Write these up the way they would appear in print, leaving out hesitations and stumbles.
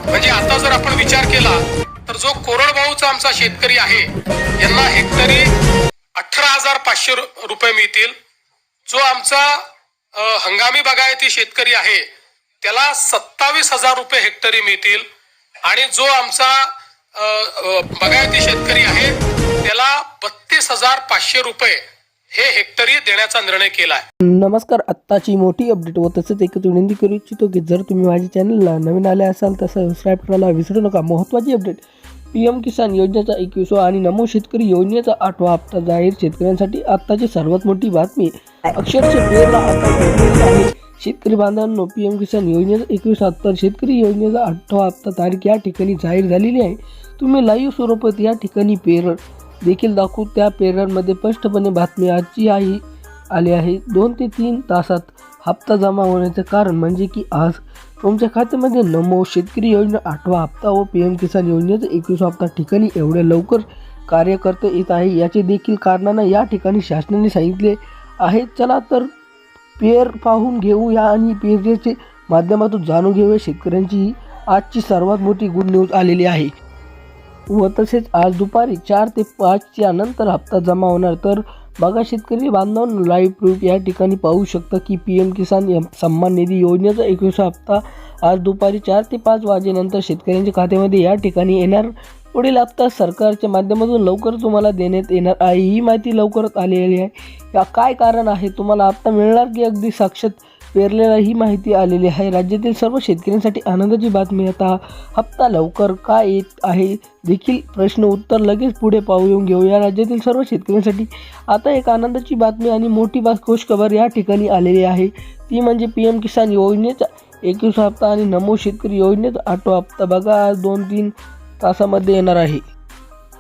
म्हणजे आता जर आपण विचार केला तर जो कोरडवाहूचा आमचा शेतकरी आहे यांना हेक्टरी 18,500 रुपये मिळतील। जो आमचा हंगामी बागायती शेतकरी आहे त्याला 27,000 रुपये हेक्टरी मिळतील आणि जो आमचा बागायती शेतकरी आहे त्याला 32,500 रुपये हे हेक्टरी देण्याचा निर्णय केला आहे। नमस्कार, आत्ताची मोठी अपडेट व तसेच एक विनंती करू इच्छितो की जर तुम्ही माझ्या चॅनलला नवीन आले असाल तर सबस्क्राईब करायला विसरू नका। महत्त्वाची अपडेट, पीएम किसान योजनेचा 21वा आणि नमो शेतकरी योजनेचा 8वा हप्ता जाहीर। शेतकऱ्यांसाठी आत्ताची सर्वात मोठी बातमी, अक्षरशः पेरला आता पेरलेला आहे। शेतकरी बांधवांनो, पीएम किसान योजनेचा 21 हप्ता शेतकरी योजनेचा 8वा हप्ता तारीख या ठिकाणी जाहीर झालेली आहे। तुम्ही लाईव्ह स्वरूपात या ठिकाणी पेरळ देखील दाखवू। त्या पेरळमध्ये स्पष्टपणे बातमी आजची आली आहे। 2 ते 3 तासात हप्ता जमा होण्याचे कारण म्हणजे की आज तुमच्या खात्यामध्ये नमो शेतकरी योजना 8वा हप्ता व पीएम किसान योजनेचा 21 हप्ता ठिकाणी एवढ्या लवकर कार्य करता येत आहे। याचे देखील कारणांना या ठिकाणी शासनाने सांगितले आहे। चला तर पेर पाहून घेऊया आणि पेरच्या माध्यमातून जाणून घेऊया शेतकऱ्यांची आजची सर्वात मोठी गुड न्यूज आलेली आहे। व तसेच आज दुपारी 4 ते 5 नंतर हप्ता जमा होणार। तर बघा शेतकरी बांधवांनो, लाईव्ह प्रूफ या ठिकाणी पाहू शकता की पीएम किसान सन्मान निधी योजनेचा 21 हप्ता आज दुपारी 4 ते 5 वाजेनंतर शेतकऱ्यांच्या खात्यामध्ये या ठिकाणी येणार। पुढील हप्ता सरकारच्या माध्यमातून लवकर तुम्हाला देण्यात येणार आहे। ही माहिती लवकरच आलेली आहे। या काय कारण आहे तुम्हाला हप्ता मिळणार की अगदी साक्षात पेरलेला, ही माहिती आलेली आहे। राज्यातील सर्व शेतकऱ्यांसाठी आनंदाची बातमी, आता हप्ता लवकर का येत आहे देखील प्रश्न उत्तर लगेच पुढे पाहून घेऊया। राज्यातील सर्व शेतकऱ्यांसाठी आता एक आनंदाची बातमी आणि मोठी खुशखबर या ठिकाणी आलेली आहे। ती म्हणजे पीएम किसान योजनेचा 21 हप्ता आणि नमो शेतकरी योजनेचा 8वा हप्ता बघा आज 2-3 तासामध्ये येणार आहे।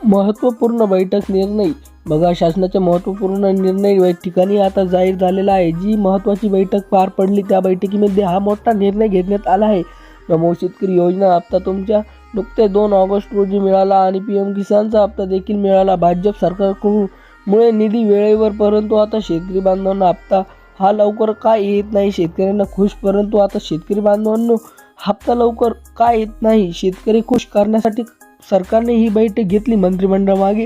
महत्त्वपूर्ण बैठक निर्णय बघा, शासनाचा महत्त्वपूर्ण निर्णय ठिकाणी आता जाहीर झालेला आहे। जी महत्त्वाची बैठक पार पडली त्या बैठकीमध्ये हा मोठा निर्णय घेण्यात आला आहे। नमो शेतकरी योजना हप्ता तुमच्या नुकत्याच 2 ऑगस्ट रोजी मिळाला आणि पीएम किसानचा हप्ता देखील मिळाला। भाजप सरकारमुळे निधी वेळेवर, परंतु आता शेतकरी बांधवांना हप्ता हा लवकर का येत नाही। शेतकऱ्यांना खुश, परंतु आता शेतकरी बांधवांनो हप्ता लवकर का येत नाही शेतकरी खुश करण्यासाठी सरकारने ही बैठक घेतली। मंत्रिमंडळामागे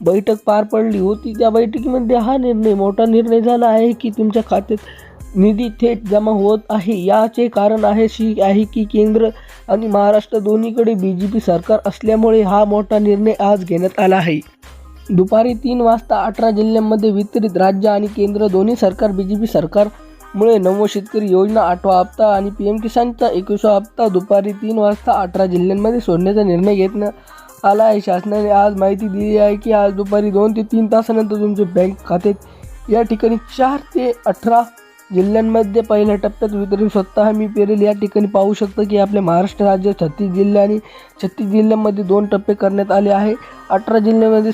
बैठक पार पडली होती। त्या बैठकीमध्ये हा मोठा निर्णय झाला आहे की तुमच्या खात्यात निधी थेट जमा होत आहे। याचे कारण आहे की केंद्र आणि महाराष्ट्र दोन्हीकडे बीजेपी सरकार असल्यामुळे हा मोठा निर्णय आज घेण्यात आला आहे। दुपारी 3 वाजता 18 जिल्ह्यांमध्ये वितरित, राज्य आणि केंद्र दोन्ही सरकार बीजेपी सरकारमुळे नमो शेतकरी योजना 8वा हप्ता आणि पीएम किसानचा 21वा हप्ता दुपारी 3 वाजता 18 जिल्ह्यांमध्ये सोडण्याचा निर्णय घेण्यात आला आहे। शासनाने आज माहिती दिली आहे की आज दुपारी 2 ते 3 तासानंतर तुमच्या बँक खात्यात या ठिकाणी 4 ते 18 जिल्ह्यांमध्ये पहिल्या टप्प्यात वितरण स्वतः मी पेरेल। या ठिकाणी पाहू शकता की आपल्या महाराष्ट्र राज्यात 36 जिल्हे आणि 36 जिल्ह्यांमध्ये 2 टप्पे करण्यात आले आहे। 18 जिल्ह्यांमध्ये